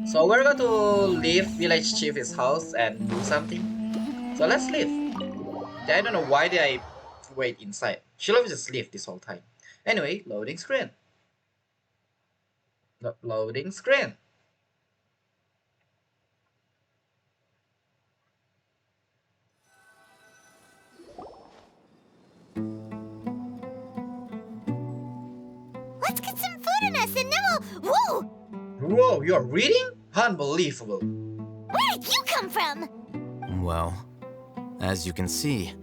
So we're going to leave village chief's house and do something. So let's leave. I don't know why did I wait inside. Should have just leave this whole time. Anyway, loading screen. Loading screen. Let's get some food in us and then we'll... Whoa! Whoa, you're reading? Unbelievable. Where did you come from? Well, as you can see,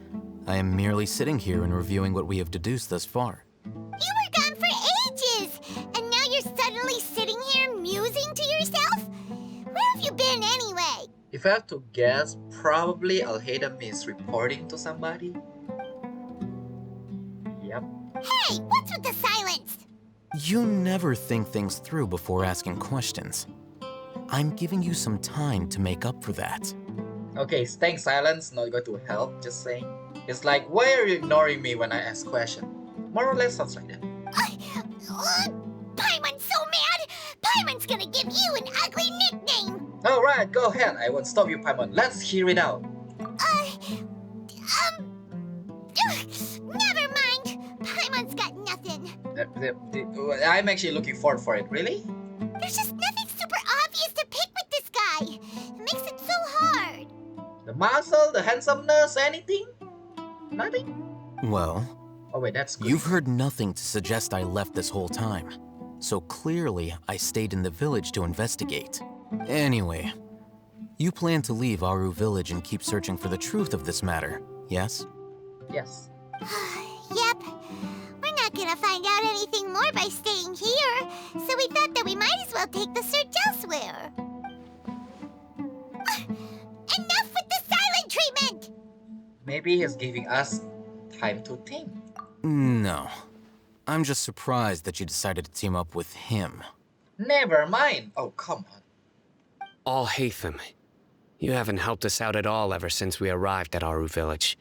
I am merely sitting here and reviewing what we have deduced thus far. You were gone for ages! And now you're suddenly sitting here musing to yourself? Where have you been anyway? If I have to guess, probably Al-Haydam is reporting to somebody. Yep. Hey, what's with the silence? You never think things through before asking questions. I'm giving you some time to make up for that. Okay, staying silent not going to help, just saying. It's like, why are you ignoring me when I ask questions? More or less sounds like that. Paimon's so mad! Paimon's gonna give you an ugly nickname! Alright, go ahead. I won't stop you, Paimon. Let's hear it out. Never mind. Paimon's got nothing. I'm actually looking forward for it. Really? There's just nothing super obvious to pick with this guy. It makes it so hard. The muscle, the handsomeness, anything? Nothing? Well, Oh wait, that's good. you've heard nothing to suggest I left this whole time. So clearly, I stayed in the village to investigate. Anyway, you plan to leave Aru village and keep searching for the truth of this matter, yes? Yes. Yep. We're not gonna find out anything more by staying here, so we thought that we might as well take the search elsewhere. Enough with the silent treatment! Maybe he's giving us time to think. No. I'm just surprised that you decided to team up with him. Never mind. Oh, come on. Al-Haytham, you haven't helped us out at all ever since we arrived at Aru village.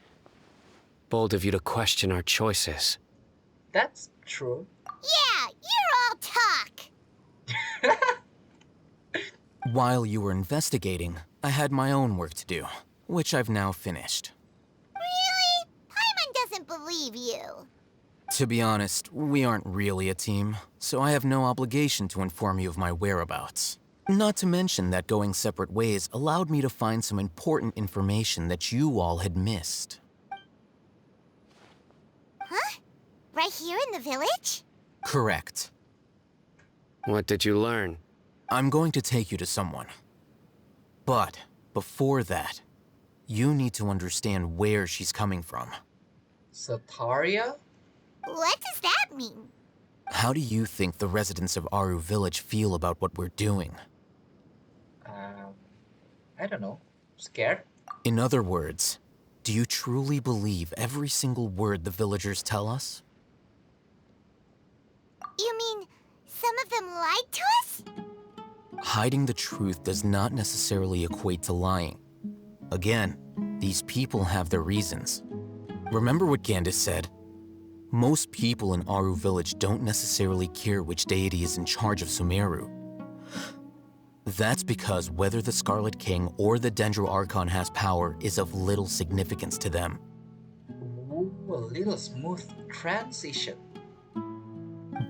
Bold of you to question our choices. That's true. Yeah, you're all talk! While you were investigating, I had my own work to do, which I've now finished. Really? Paimon doesn't believe you. To be honest, we aren't really a team, so I have no obligation to inform you of my whereabouts. Not to mention that going separate ways allowed me to find some important information that you all had missed. Huh? Right here in the village? Correct. What did you learn? I'm going to take you to someone. But before that, you need to understand where she's coming from. Sataria? What does that mean? How do you think the residents of Aru village feel about what we're doing? I don't know. Scared? In other words, do you truly believe every single word the villagers tell us? You mean some of them lied to us? Hiding the truth does not necessarily equate to lying. Again, these people have their reasons. Remember what Gandis said? Most people in Aru village don't necessarily care which deity is in charge of Sumeru. That's because whether the Scarlet King or the Dendro Archon has power is of little significance to them. Ooh, a little smooth transition.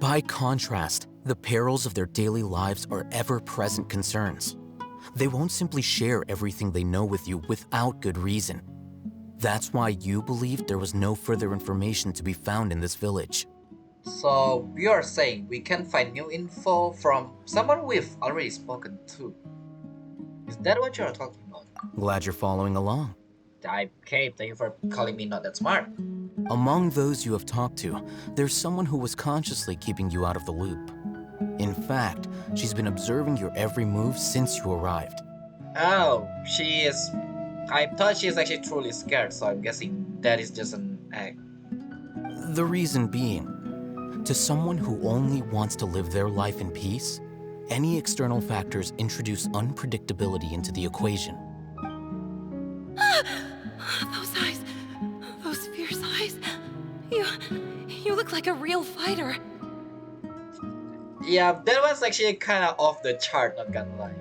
By contrast, the perils of their daily lives are ever-present concerns. They won't simply share everything they know with you without good reason. That's why you believed there was no further information to be found in this village. So you're saying we can find new info from someone we've already spoken to. Is that what you're talking about? Glad you're following along. Okay, thank you for calling me not that smart. Among those you have talked to, there's someone who was consciously keeping you out of the loop. In fact, she's been observing your every move since you arrived. Oh, she is... I thought she is actually truly scared, so I'm guessing that is just an act. The reason being, to someone who only wants to live their life in peace, any external factors introduce unpredictability into the equation. Those eyes, those fierce eyes. You look like a real fighter. Yeah, that was actually kind of off the chart, not gonna lie.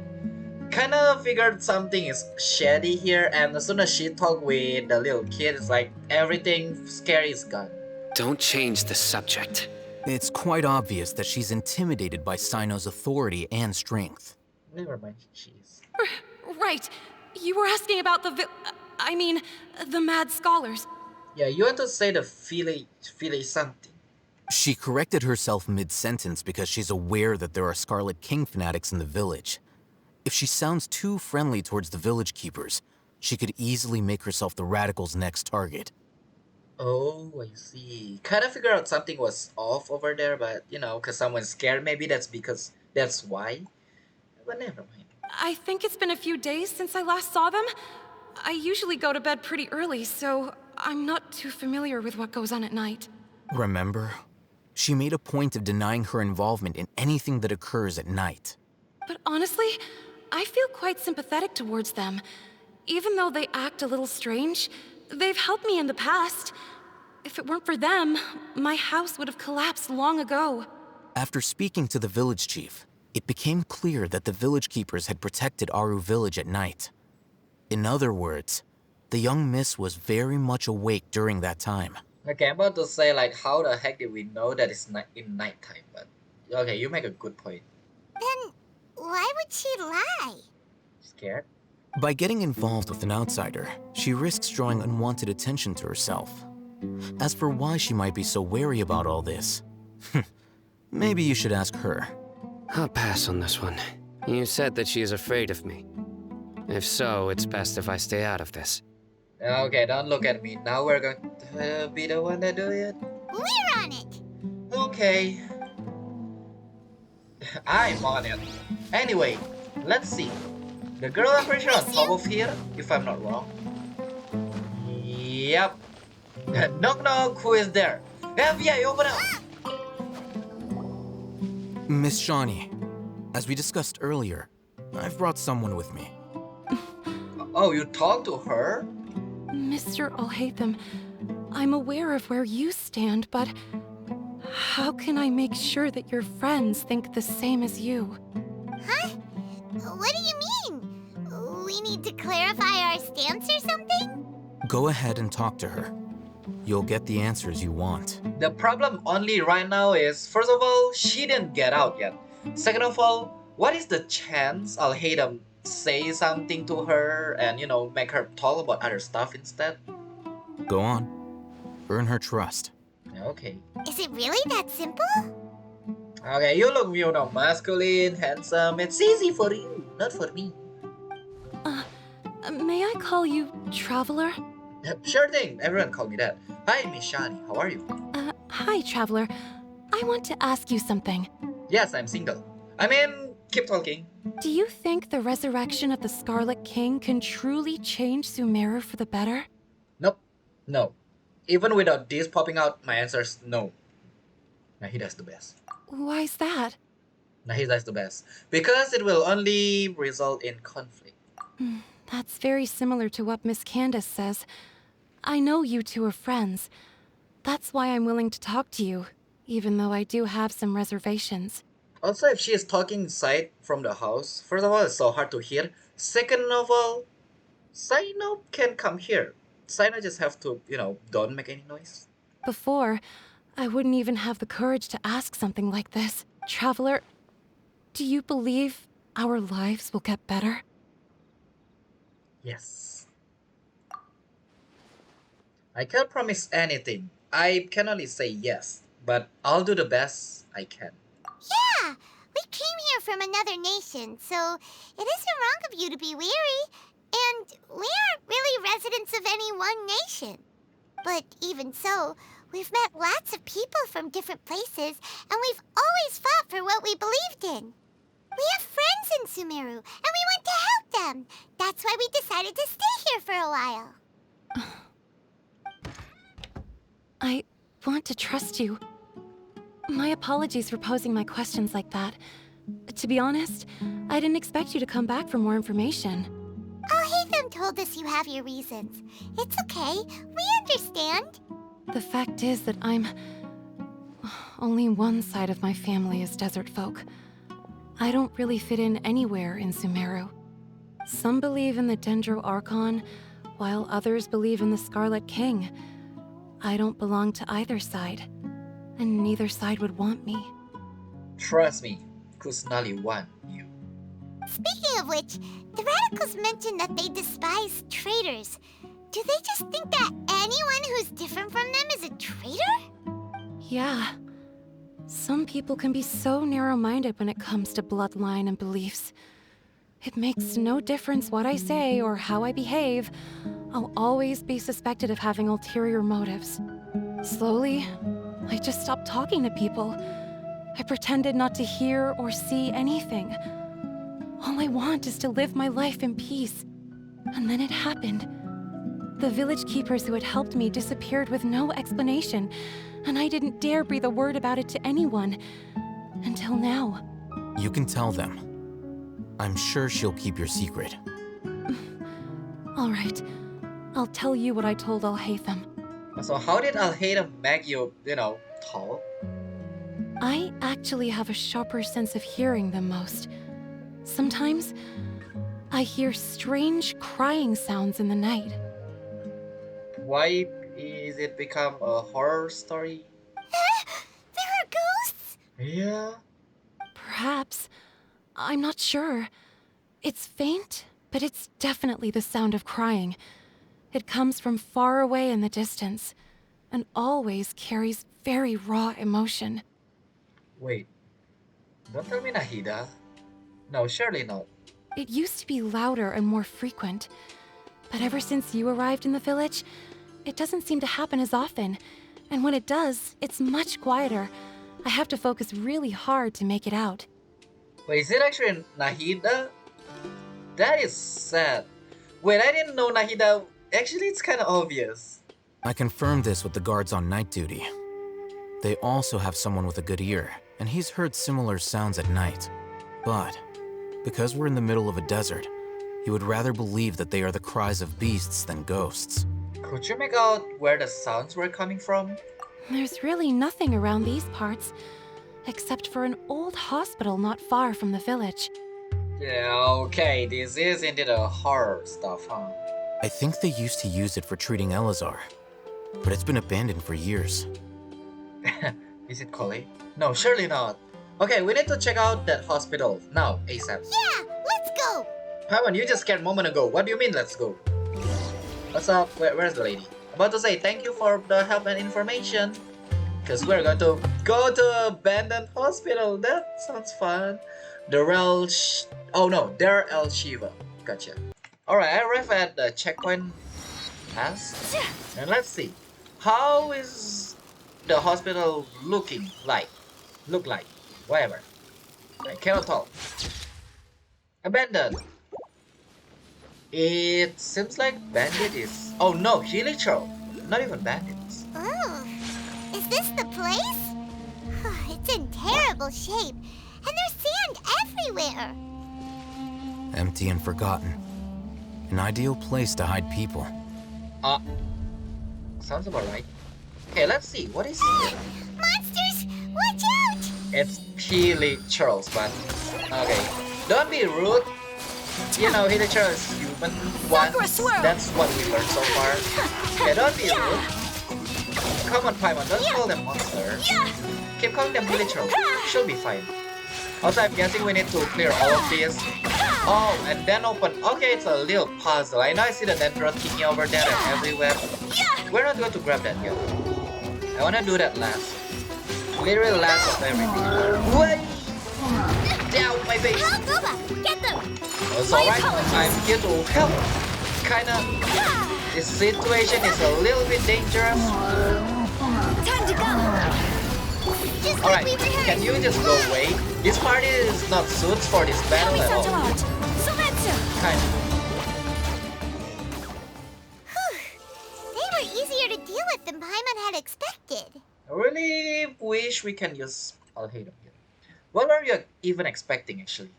kind of figured something is shady here, and as soon as she talked with the little kid, it's like everything scary is gone. Don't change the subject. It's quite obvious that she's intimidated by Sino's authority and strength. Never mind, she's. Right. You were asking about the mad scholars. Yeah, you want to say the Philly something. She corrected herself mid-sentence because she's aware that there are Scarlet King fanatics in the village. If she sounds too friendly towards the village keepers, she could easily make herself the radicals' next target. Oh, I see. Kind of figure out something was off over there, but because someone's scared, maybe that's why. But never mind. I think it's been a few days since I last saw them. I usually go to bed pretty early, so I'm not too familiar with what goes on at night. Remember? She made a point of denying her involvement in anything that occurs at night. But honestly, I feel quite sympathetic towards them. Even though they act a little strange, they've helped me in the past. If it weren't for them, my house would have collapsed long ago. After speaking to the village chief, it became clear that the village keepers had protected Aru village at night. In other words, the young miss was very much awake during that time. Okay, I'm about to say, like, how the heck did we know that it's in nighttime? But okay, you make a good point. Then why would she lie? Scared? By getting involved with an outsider, she risks drawing unwanted attention to herself. As for why she might be so wary about all this, maybe you should ask her. I'll pass on this one. You said that she is afraid of me. If so, it's best if I stay out of this. Okay, don't look at me. Now we're going to be the one that do it. We're on it. Okay. I'm on it. Anyway, let's see. The girl I'm pretty sure on top of here, if I'm not wrong. Yep. Knock knock, who is there? FBI, open up! Miss Shawnee, as we discussed earlier, I've brought someone with me. Oh, you talked to her? Mr. Alhaitham, I'm aware of where you stand, but how can I make sure that your friends think the same as you? Huh? What do you mean? We need to clarify our stance or something? Go ahead and talk to her. You'll get the answers you want. The problem only right now is, first of all, she didn't get out yet. Second of all, what is the chance I'll hate them say something to her and, make her talk about other stuff instead? Go on. Earn her trust. Okay. Is it really that simple? Okay, you look, masculine, handsome. It's easy for you, not for me. May I call you Traveler? Sure thing, everyone call me that. Hi, Miss Shani, how are you? Hi, Traveler. I want to ask you something. Yes, I'm single. Keep talking. Do you think the resurrection of the Scarlet King can truly change Sumeru for the better? Nope. No. Even without this popping out, my answer is no. Now he does the best. Why's that? Now he does the best. Because it will only result in conflict. That's very similar to what Miss Candace says. I know you two are friends. That's why I'm willing to talk to you, even though I do have some reservations. Also, if she is talking inside from the house, first of all, it's so hard to hear. Second of all, Sino can come here. Sino just have to, don't make any noise. Before, I wouldn't even have the courage to ask something like this. Traveler, do you believe our lives will get better? Yes. I can't promise anything. I can only say yes, but I'll do the best I can. Yeah, we came here from another nation, so it isn't wrong of you to be weary. And we aren't really residents of any one nation. But even so, we've met lots of people from different places, and we've always fought for what we believed in. We have friends in Sumeru, and we want to help them. That's why we decided to stay here for a while. I want to trust you. My apologies for posing my questions like that. To be honest, I didn't expect you to come back for more information. Alhaitham told us you have your reasons. It's okay. We understand. The fact is that only one side of my family is desert folk. I don't really fit in anywhere in Sumeru. Some believe in the Dendro Archon, while others believe in the Scarlet King. I don't belong to either side, and neither side would want me. Trust me, Kuznali want you. Speaking of which, the radicals mentioned that they despise traitors. Do they just think that anyone who's different from them is a traitor? Yeah. Some people can be so narrow-minded when it comes to bloodline and beliefs. It makes no difference what I say or how I behave. I'll always be suspected of having ulterior motives. Slowly, I just stopped talking to people. I pretended not to hear or see anything. All I want is to live my life in peace. And then it happened. The village keepers who had helped me disappeared with no explanation, and I didn't dare breathe a word about it to anyone. Until now. You can tell them. I'm sure she'll keep your secret. All right. I'll tell you what I told Al-Haytham. So how did Al-Haytham make you, talk? I actually have a sharper sense of hearing than most. Sometimes, I hear strange crying sounds in the night. Why is it become a horror story? There are ghosts? Yeah. Perhaps. I'm not sure. It's faint, but it's definitely the sound of crying. It comes from far away in the distance, and always carries very raw emotion. Wait. Don't tell me Nahida. No, surely not. It used to be louder and more frequent, but ever since you arrived in the village, it doesn't seem to happen as often, and when it does, it's much quieter. I have to focus really hard to make it out. Wait, is it actually Nahida? That is sad. Wait, I didn't know Nahida. Actually, it's kind of obvious. I confirmed this with the guards on night duty. They also have someone with a good ear, and he's heard similar sounds at night. But, because we're in the middle of a desert, he would rather believe that they are the cries of beasts than ghosts. Could you make out where the sounds were coming from? There's really nothing around these parts, except for an old hospital not far from the village. Yeah, okay, this is indeed a horror stuff, huh? I think they used to use it for treating Eleazar, but it's been abandoned for years. Is it Collie? No, surely not. Okay, we need to check out that hospital now, ASAP. Yeah, let's go! Paimon, you just scared a moment ago. What do you mean, let's go? What's up? Where's the lady? About to say thank you for the help and information. Because we're going to go to abandoned hospital. That sounds fun. Oh no, Dar El Shiva. Gotcha. Alright, I arrived at the checkpoint pass. And let's see. How is the hospital looking like? Look like. Whatever. I cannot talk. Abandoned. It seems like bandits. Oh no, Hilichurl. Not even bandits. Oh, is this the place? It's in terrible shape, and there's sand everywhere. Empty and forgotten. An ideal place to hide people. Sounds about right. Okay, let's see. What is here? Monsters, watch out! It's Hilichurls, but okay. Don't be rude. You know, Hilichurl is human once. That's what we learned so far. Yeah, don't be rude. Come on, Paimon, don't call them monster. Keep calling them Hilichurl. She'll be fine. Also, I'm guessing we need to clear all of these. Oh, and then open. Okay, it's a little puzzle. I know I see the dendron thingy over there and everywhere. We're not going to grab that yet. I want to do that last. Literally last of everything. Wait! Down my face! Help, Goba! Get them! It's alright, I'm here to help. Kinda, this situation is a little bit dangerous. Time to go! Just Alright, like we rehearsed. can you just go away? This party is not suits for this battle at all. Kinda. They were easier to deal with than Paimon had expected. I really wish we can use Al-Haytham here. What were you even expecting actually?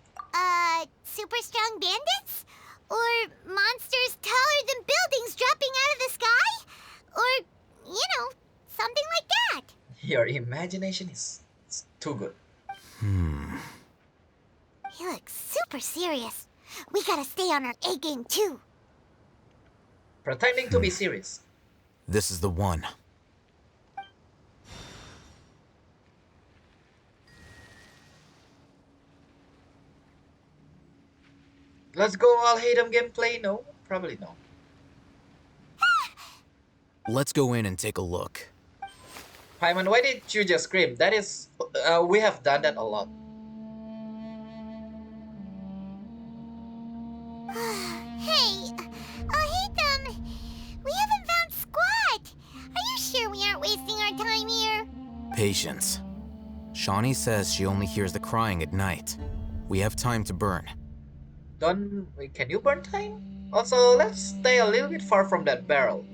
Super strong bandits? Or monsters taller than buildings dropping out of the sky? Or, something like that. Your imagination is too good. He looks super serious. We gotta stay on our A game too. Pretending to be serious. This is the one. Let's go all hate him gameplay? No? Probably no. Let's go in and take a look. Paimon, why did you just scream? That is... we have done that a lot. Hey, Alhaitham, we haven't found squat. Are you sure we aren't wasting our time here? Patience. Shawnee says she only hears the crying at night. We have time to burn. Can you burn time? Also, let's stay a little bit far from that barrel.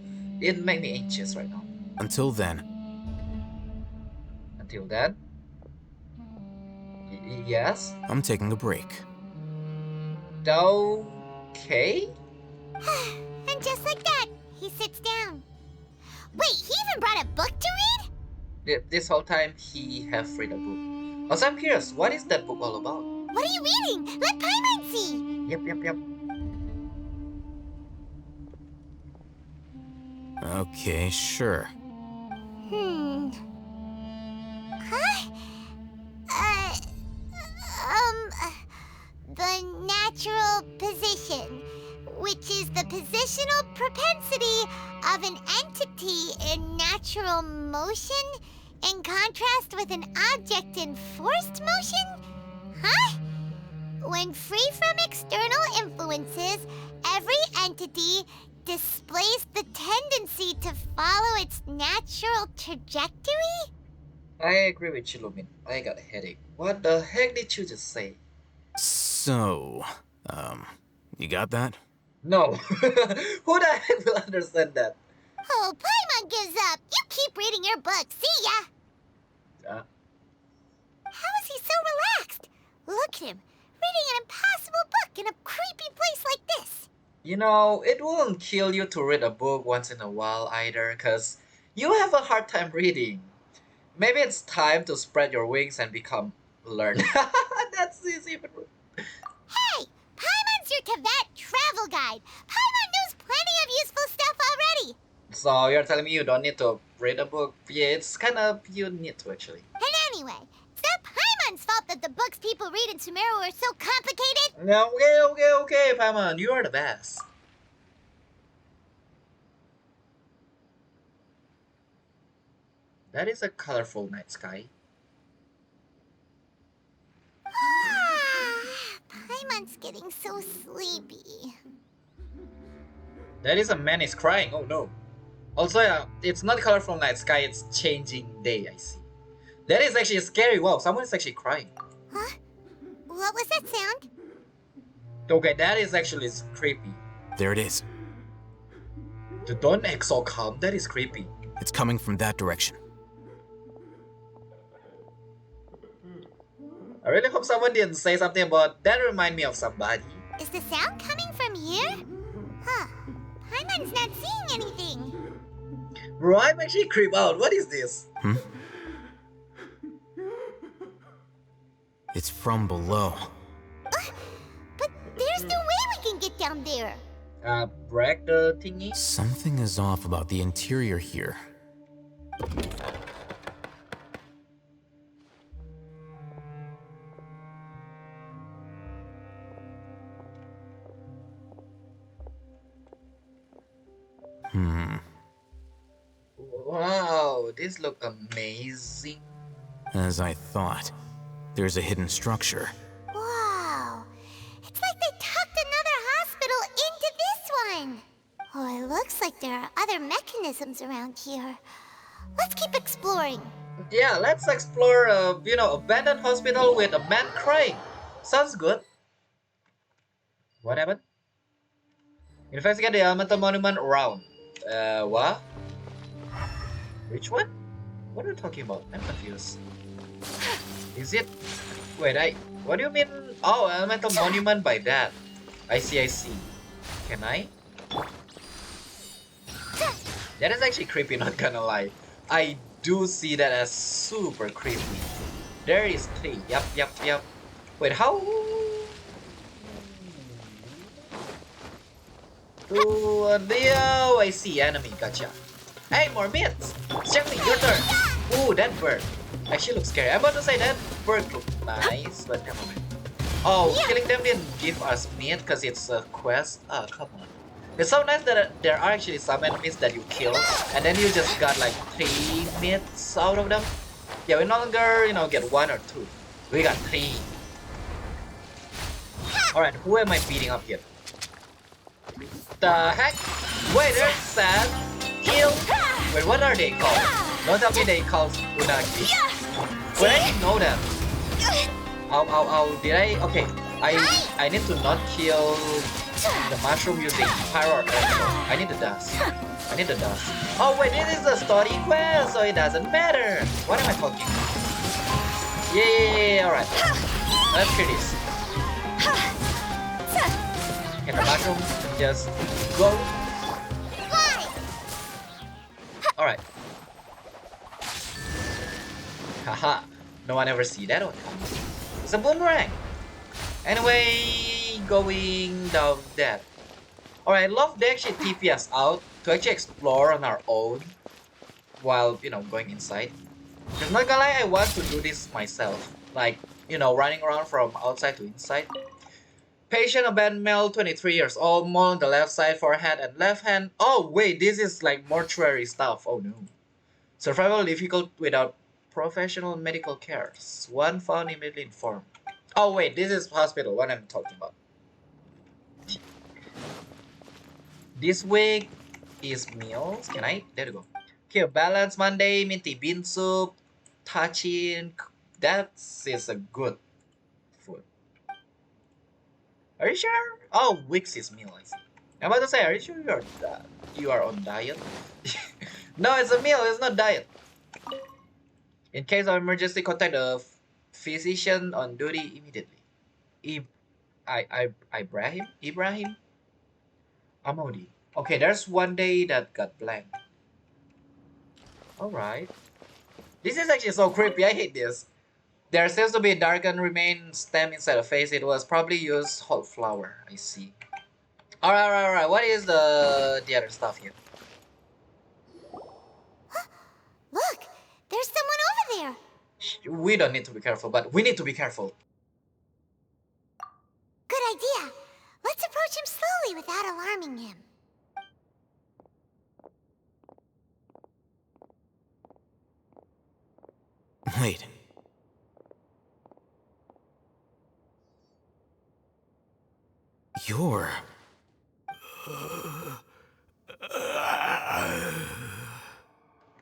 It makes me anxious right now. Until then, Until then? Yes? I'm taking a break. Okay? And just like that, he sits down. Wait, he even brought a book to read? This whole time, he have read a book. Also, I'm curious, what is that book all about? What are you reading? Let Paimon see. Yep. Okay, sure. Huh? The natural position, which is the positional propensity of an entity in natural motion in contrast with an object in forced motion? Huh? When free from external influences, every entity displays the tendency to follow its natural trajectory? I agree with you, Lumin. I got a headache. What the heck did you just say? So, you got that? No. Who the heck will understand that? Oh, Paimon gives up. You keep reading your book. See ya. How is he so relaxed? Look at him, reading an impossible book in a creepy place like this. You know, it won't kill you to read a book once in a while either, because you have a hard time reading. Maybe it's time to spread your wings and become learned. That's easy. Hey, Paimon's your Tibet travel guide. Paimon knows plenty of useful stuff already. So you're telling me you don't need to read a book? Yeah, it's kind of, you need to actually. And anyway, it's not Paimon's fault that the books people read in Sumeru are so complicated. No, okay, Paimon, you are the best. That is a colorful night sky. Paimon's getting so sleepy. That is a man is crying, oh no. Also, yeah, it's not colorful night sky, it's changing day, I see. That is actually scary, wow, someone is actually crying. Huh? What was that sound? Okay, that is actually creepy. There it is. Don't act so calm, that is creepy. It's coming from that direction. I really hope someone didn't say something about that remind me of somebody. Is the sound coming from here? Huh. Paimon's not seeing anything. Bro, I'm actually creeped out. What is this? It's from below. But there's no way we can get down there. Break the thingy? Something is off about the interior here. Wow, this look amazing. As I thought. There's a hidden structure. Wow. It's like they tucked another hospital into this one. Oh, it looks like there are other mechanisms around here. Let's keep exploring. Yeah, let's explore abandoned hospital with a man crying. Sounds good. What happened? Investigate the elemental monument around. What? Which one? What are you talking about? I'm confused. Is it? Wait, what do you mean? Oh, elemental monument by that. I see. Can I? That is actually creepy, not gonna lie. I do see that as super creepy. There is 3. Yep. Wait, how? Oh, I see enemy. Gotcha. Hey, more myths. Check me. Your turn. Ooh, that bird. Actually looks scary. I'm about to say that bird looked nice, but never mind. Oh, killing them didn't give us meat because it's a quest. Oh, come on. It's so nice that there are actually some enemies that you kill, and then you just got like 3 meats out of them. Yeah, we no longer, get 1 or 2. We got 3. Alright, who am I beating up here? The heck? Wait, there's Sad, Eel. Wait, what are they called? Don't tell me they called Unagi. Wait, I didn't know that. Ow, did I? Okay, I need to not kill the mushroom using pyro or electro. I need the dust. Oh wait, this is a story quest, so it doesn't matter. What am I talking about? Yeah, alright. Let's hear this. Can the mushroom just go? Alright. Haha, no one ever see that one coming. It's a boomerang. Anyway, going down that. Alright, love they actually TP us out to actually explore on our own while, going inside. Because not gonna lie, I want to do this myself. Like, running around from outside to inside. Patient abandoned male, 23 years old, mole on the left side, forehead and left hand. Oh wait, this is like mortuary stuff. Oh no. Survival difficult without professional medical care. One found immediately informed. Oh wait, this is hospital, what I'm talking about. This week is meals. Can I? There you go. Okay, balance Monday, minty bean soup, tachin. That is a good food. Are you sure? Oh, weeks is meal, I see. I'm about to say, are you sure you are on diet? No, it's a meal, it's not diet. In case of emergency, contact the physician on duty immediately. Ibrahim? Amodi. Okay, there's one day that got blank. Alright. This is actually so creepy, I hate this. There seems to be a darkened remain stem inside the face. It was probably used whole flower. I see. Alright. What is the other stuff here? Look, there's someone over there. We don't need to be careful, but we need to be careful. Good idea. Let's approach him slowly without alarming him. Wait. You're...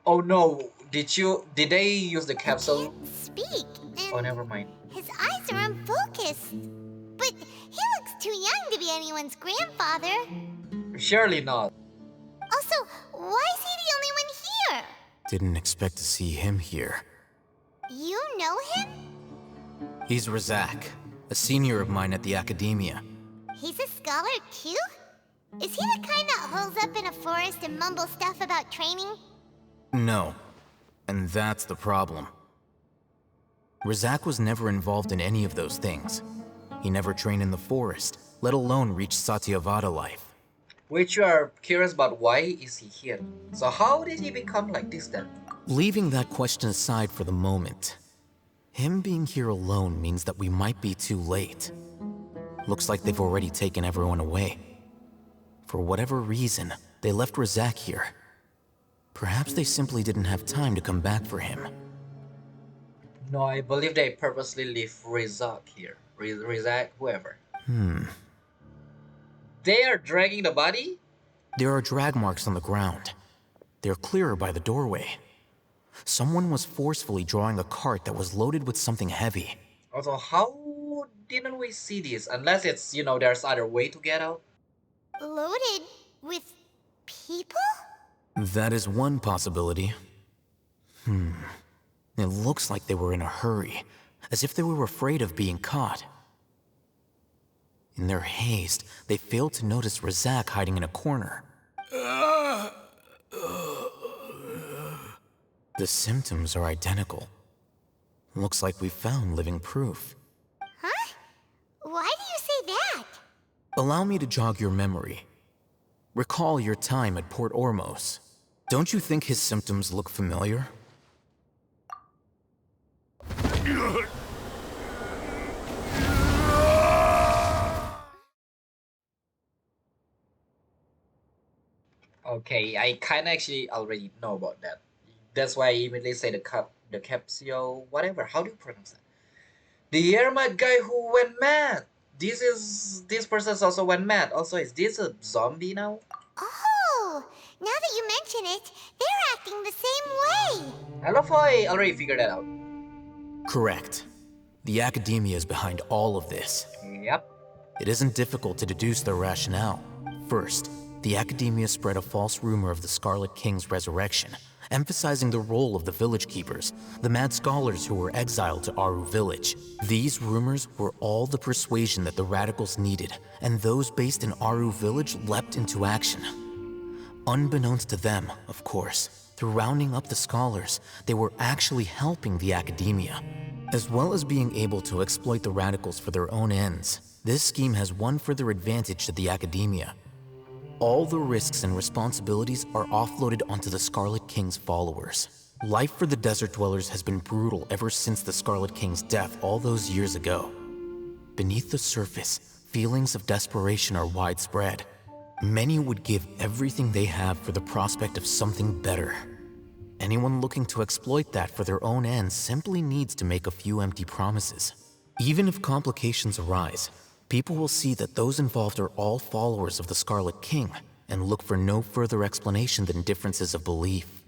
Oh no, did they use the He capsule? can't speak, Oh, and never mind. his eyes are unfocused. But he looks too young to be anyone's grandfather. Surely not. Also, why is he the only one here? Didn't expect to see him here. You know him? He's Razak, a senior of mine at the academia. He's a scholar too? Is he the kind that holes up in a forest and mumbles stuff about training? No. And that's the problem. Razak was never involved in any of those things. He never trained in the forest, let alone reach Satyavada life. Which you are curious about why is he here. So how did he become like this then? Leaving that question aside for the moment, him being here alone means that we might be too late. Looks like they've already taken everyone away. For whatever reason, they left Razak here. Perhaps they simply didn't have time to come back for him. No, I believe they purposely leave Razak here. Razak, whoever. They are dragging the body? There are drag marks on the ground. They're clearer by the doorway. Someone was forcefully drawing a cart that was loaded with something heavy. Also, how didn't we see this? Unless it's, there's other way to get out? Loaded with people? That is one possibility. It looks like they were in a hurry, as if they were afraid of being caught. In their haste, they failed to notice Razak hiding in a corner. The symptoms are identical. Looks like we found living proof. Huh? Why do you say that? Allow me to jog your memory. Recall your time at Port Ormos. Don't you think his symptoms look familiar? Okay, I kinda actually already know about that. That's why I immediately say the capsule, whatever. How do you pronounce that? The Yermat guy who went mad. This person's also went mad. Also, is this a zombie now? Oh, now that you mention it, they're acting the same way. I love how I already figured that out. Correct. The academia is behind all of this. Yep. It isn't difficult to deduce their rationale. First, the academia spread a false rumor of the Scarlet King's resurrection, emphasizing the role of the village keepers, the mad scholars who were exiled to Aru village. These rumors were all the persuasion that the radicals needed, and those based in Aru village leapt into action. Unbeknownst to them, of course, through rounding up the scholars, they were actually helping the academia. As well as being able to exploit the radicals for their own ends, this scheme has one further advantage to the academia. All the risks and responsibilities are offloaded onto the Scarlet King's followers. Life for the desert dwellers has been brutal ever since the Scarlet King's death all those years ago. Beneath the surface, feelings of desperation are widespread. Many would give everything they have for the prospect of something better. Anyone looking to exploit that for their own ends simply needs to make a few empty promises. Even if complications arise, people will see that those involved are all followers of the Scarlet King and look for no further explanation than differences of belief.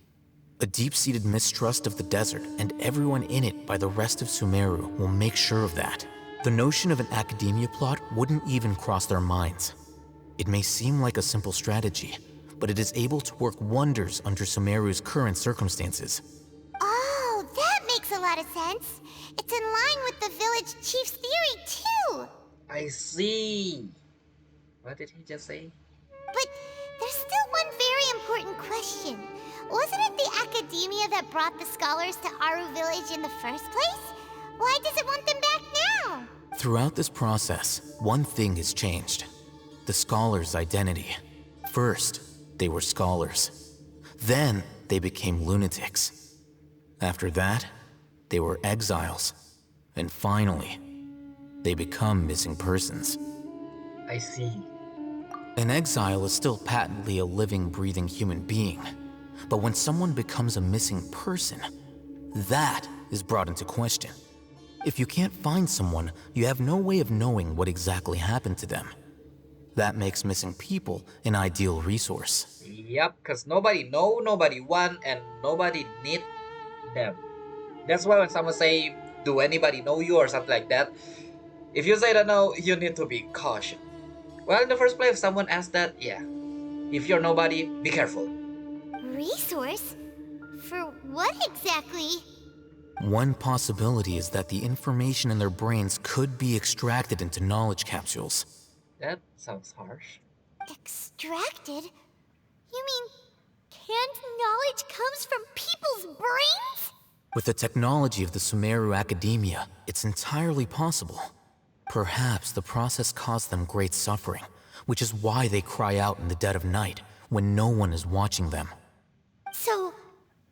A deep-seated mistrust of the desert and everyone in it by the rest of Sumeru will make sure of that. The notion of an academia plot wouldn't even cross their minds. It may seem like a simple strategy, but it is able to work wonders under Sumeru's current circumstances. Oh, that makes a lot of sense. It's in line with the village chief's theory, too. I see. What did he just say? But there's still one very important question. Wasn't it the academia that brought the scholars to Aru village in the first place? Why does it want them back now? Throughout this process, one thing has changed. The scholars' identity. First, they were scholars. Then, they became lunatics. After that, they were exiles. And finally, they become missing persons. I see. An exile is still patently a living, breathing human being. But when someone becomes a missing person, that is brought into question. If you can't find someone, you have no way of knowing what exactly happened to them. That makes missing people an ideal resource. Yep, because nobody know, nobody want, and nobody need them. That's why when someone say, do anybody know you or something like that, if you say that no, you need to be cautious. Well, in the first place, if someone asks that, yeah. If you're nobody, be careful. Resource? For what exactly? One possibility is that the information in their brains could be extracted into knowledge capsules. That sounds harsh. Extracted? You mean canned knowledge comes from people's brains? With the technology of the Sumeru Academia, it's entirely possible. Perhaps the process caused them great suffering, which is why they cry out in the dead of night when no one is watching them. So,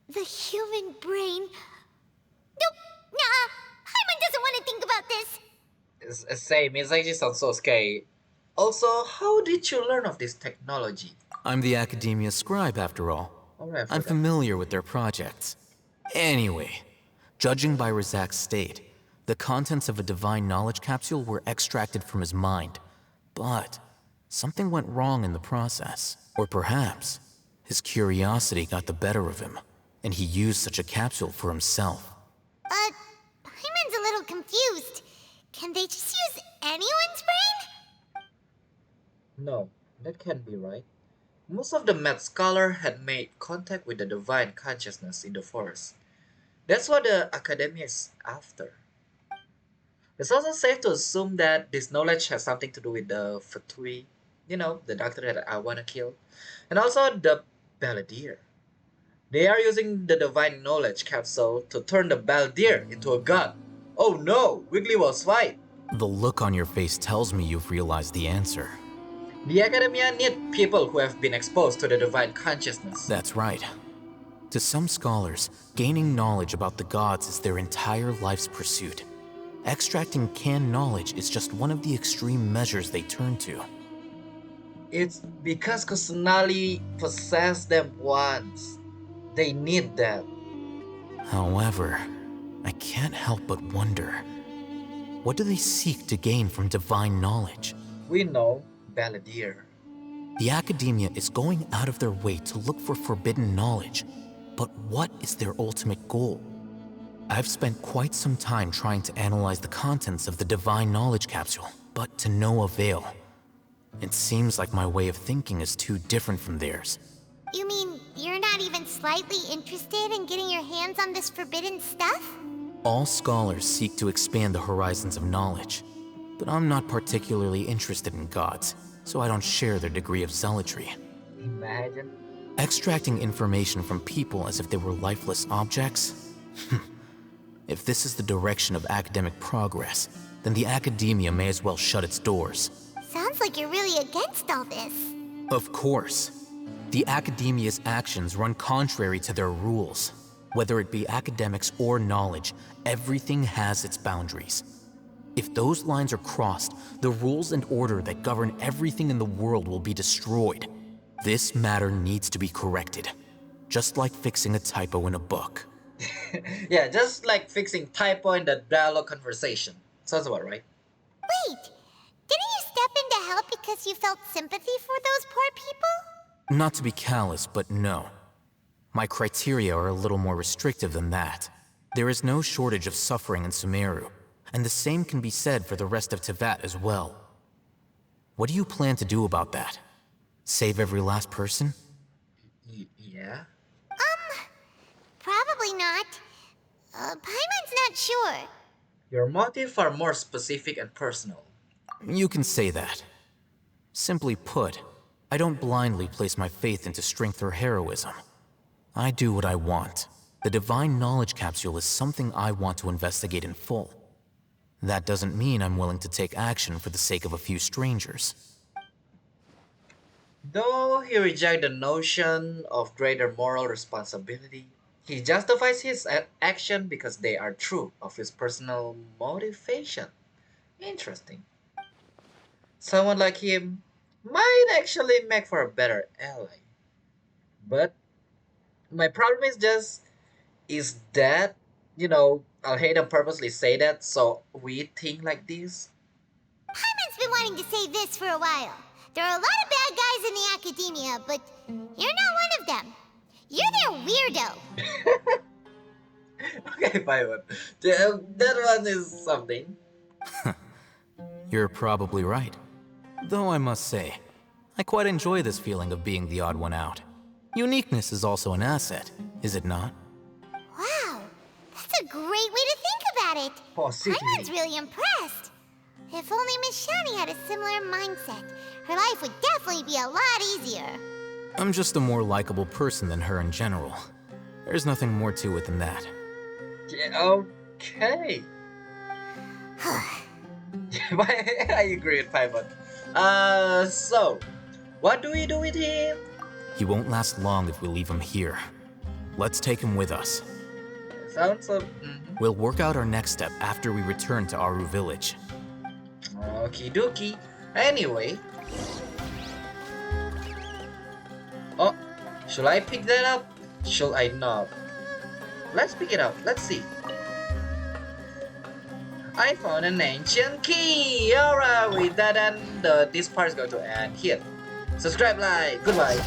the human brain... Nope, nah, Hyman doesn't want to think about this. It's the same, it actually sounds so scary. Also, how did you learn of this technology? I'm the Academia scribe, after all. Alright, I'm familiar with their projects. Anyway, judging by Razak's state, the contents of a divine knowledge capsule were extracted from his mind. But something went wrong in the process. Or perhaps his curiosity got the better of him, and he used such a capsule for himself. Hyman's a little confused. Can they just use anyone's brain? No, that can't be right. Most of the mad scholar had made contact with the divine consciousness in the forest. That's what the academia is after. It's also safe to assume that this knowledge has something to do with the Fatui, the doctor that I wanna kill, and also the Balladeer. They are using the divine knowledge capsule to turn the Balladeer into a god. Oh no, Wiggly was right. The look on your face tells me you've realized the answer. The academia need people who have been exposed to the divine consciousness. That's right. To some scholars, gaining knowledge about the gods is their entire life's pursuit. Extracting canned knowledge is just one of the extreme measures they turn to. It's because Kusanali possessed them once. They need that. However, I can't help but wonder, what do they seek to gain from divine knowledge? We know Balladeer. The academia is going out of their way to look for forbidden knowledge, but what is their ultimate goal? I've spent quite some time trying to analyze the contents of the divine knowledge capsule, but to no avail. It seems like my way of thinking is too different from theirs. You mean you're not even slightly interested in getting your hands on this forbidden stuff? All scholars seek to expand the horizons of knowledge, but I'm not particularly interested in gods, so I don't share their degree of zealotry. Imagine. Extracting information from people as if they were lifeless objects? If this is the direction of academic progress, then the academia may as well shut its doors. Sounds like you're really against all this. Of course. The academia's actions run contrary to their rules. Whether it be academics or knowledge, everything has its boundaries. If those lines are crossed, the rules and order that govern everything in the world will be destroyed. This matter needs to be corrected, just like fixing a typo in a book. Yeah, just like fixing typo in the dialogue conversation. Sounds about right. Wait, didn't you step in to help because you felt sympathy for those poor people? Not to be callous, but no. My criteria are a little more restrictive than that. There is no shortage of suffering in Sumeru, and the same can be said for the rest of Teyvat as well. What do you plan to do about that? Save every last person? Yeah? Probably not. Paimon's not sure. Your motives are more specific and personal. You can say that. Simply put, I don't blindly place my faith into strength or heroism. I do what I want. The divine knowledge capsule is something I want to investigate in full. That doesn't mean I'm willing to take action for the sake of a few strangers. Though he rejects the notion of greater moral responsibility, he justifies his action because they are true of his personal motivation. Interesting. Someone like him might actually make for a better ally. But my problem is that, I'll hate him purposely say that so we think like this. Paimon's been wanting to say this for a while. There are a lot of bad guys in the academia, but you're not one of them. You're their weirdo. Okay, fine one. That one is something. You're probably right. Though I must say, I quite enjoy this feeling of being the odd one out. Uniqueness is also an asset, is it not? Wow, that's a great way to think about it. Positively. Paimon's really impressed. If only Miss Shani had a similar mindset, her life would definitely be a lot easier. I'm just a more likable person than her in general. There's nothing more to it than that. Yeah, okay. I agree with Paimon. So, what do we do with him? He won't last long if we leave him here. Let's take him with us. Sounds so. We'll work out our next step after we return to Aru village. Okie dokie. Anyway. Oh, should I pick that up? Should I not? Let's pick it up. Let's see. I found an ancient key. Alright, with that, and this part is going to end here. Subscribe, like, goodbye.